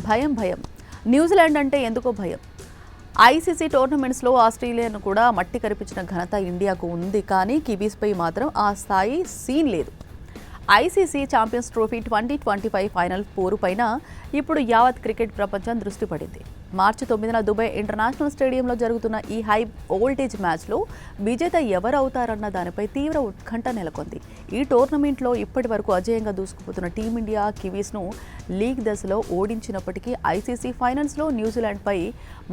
భయం. న్యూజిలాండ్ అంటే ఎందుకో భయం. ఐసీసీ టోర్నమెంట్స్లో ఆస్ట్రేలియాను కూడా మట్టి కరిపించిన ఘనత ఇండియాకు ఉంది, కానీ కివీస్పై మాత్రం ఆ స్థాయి సీన్ లేదు. ఐసీసీ ఛాంపియన్స్ ట్రోఫీ 2025 ఫైనల్ పోరుపైన ఇప్పుడు యావత్ క్రికెట్ ప్రపంచం దృష్టి పడింది. మార్చి 9న దుబాయ్ ఇంటర్నేషనల్ స్టేడియంలో జరుగుతున్న ఈ హై వోల్టేజ్ మ్యాచ్లో విజేత ఎవరవుతారన్న దానిపై తీవ్ర ఉత్కంఠ నెలకొంది. ఈ టోర్నమెంట్లో ఇప్పటి వరకు అజేయంగా దూసుకుపోతున్న టీమిండియా కివీస్ను లీగ్ దశలో ఓడించినప్పటికీ ఐసీసీ ఫైనల్స్లో న్యూజిలాండ్పై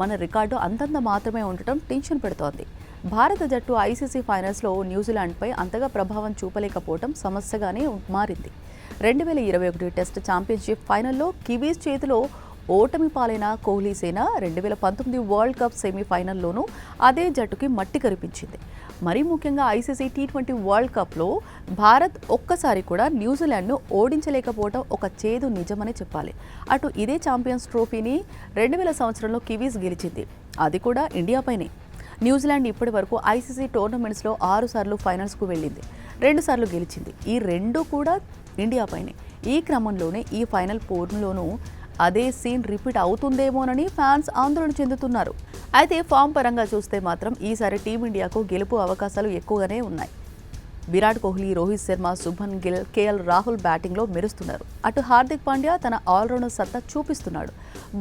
మన రికార్డు అంతంత మాత్రమే ఉండటం టెన్షన్ పెడుతోంది. భారత జట్టు ఐసీసీ ఫైనల్స్లో న్యూజిలాండ్పై అంతగా ప్రభావం చూపలేకపోవడం సమస్యగానే మారింది. 2021 టెస్ట్ ఛాంపియన్షిప్ ఫైనల్లో కివీస్ చేతిలో ఓటమి పాలైన కోహ్లీ సేన 2019 వరల్డ్ కప్ సెమీఫైనల్లోనూ అదే జట్టుకి మట్టి కరిపించింది. మరీ ముఖ్యంగా ఐసీసీ T20 వరల్డ్ కప్లో భారత్ ఒక్కసారి కూడా న్యూజిలాండ్ను ఓడించలేకపోవడం ఒక చేదు నిజమని చెప్పాలి. అటు ఇదే ఛాంపియన్స్ ట్రోఫీని 2000 సంవత్సరంలో కివీస్ గెలిచింది, అది కూడా ఇండియాపైనే. న్యూజిలాండ్ ఇప్పటి వరకు ఐసీసీ టోర్నమెంట్స్లో 6 సార్లు ఫైనల్స్కు వెళ్ళింది, 2 సార్లు గెలిచింది. ఈ 2 కూడా ఇండియాపైనే. ఈ క్రమంలోనే ఈ ఫైనల్ పోరులోనూ అదే సీన్ రిపీట్ అవుతుందేమోనని ఫ్యాన్స్ ఆందోళన చెందుతున్నారు. అయితే ఫామ్ పరంగా చూస్తే మాత్రం ఈసారి టీమిండియాకు గెలుపు అవకాశాలు ఎక్కువగానే ఉన్నాయి. విరాట్ కోహ్లీ, రోహిత్ శర్మ, శుభన్ గిల్, కేఎల్ రాహుల్ బ్యాటింగ్లో మెరుస్తున్నారు. అటు హార్దిక్ పాండ్యా తన ఆల్రౌండర్ సత్తా చూపిస్తున్నాడు.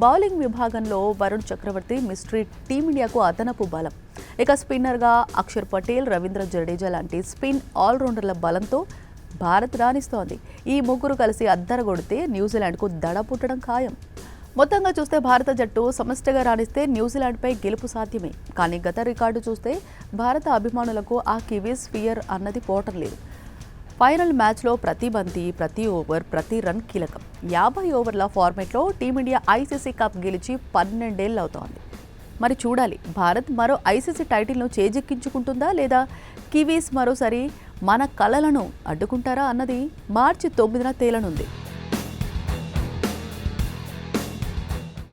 బౌలింగ్ విభాగంలో వరుణ్ చక్రవర్తి మిస్ట్రీ టీమిండియాకు అదనపు బలం. ఇక స్పిన్నర్గా అక్షర్ పటేల్, రవీంద్ర జడేజా లాంటి స్పిన్ ఆల్రౌండర్ల బలంతో భారత్ రాణిస్తోంది. ఈ ముగ్గురు కలిసి అద్దరగొడితే న్యూజిలాండ్కు దడ పుట్టడం ఖాయం. మొత్తంగా చూస్తే భారత జట్టు సమష్టిగా రాణిస్తే న్యూజిలాండ్పై గెలుపు సాధ్యమే. కానీ గత రికార్డు చూస్తే భారత అభిమానులకు ఆ కివీస్ ఫియర్ అన్నది పోవటం లేదు. ఫైనల్ మ్యాచ్లో ప్రతి బంతి, ప్రతి ఓవర్, ప్రతి రన్ కీలకం. 50 ఓవర్ల ఫార్మేట్లో టీమిండియా ఐసీసీ కప్ గెలిచి 12 ఏళ్ళు అవుతోంది. మరి చూడాలి, భారత్ మరో ఐసీసీ టైటిల్ను చేజిక్కించుకుంటుందా, లేదా కివీస్ మరోసారి మన కలలను అడ్డుకుంటారా అన్నది మార్చి 9న తేలనుంది.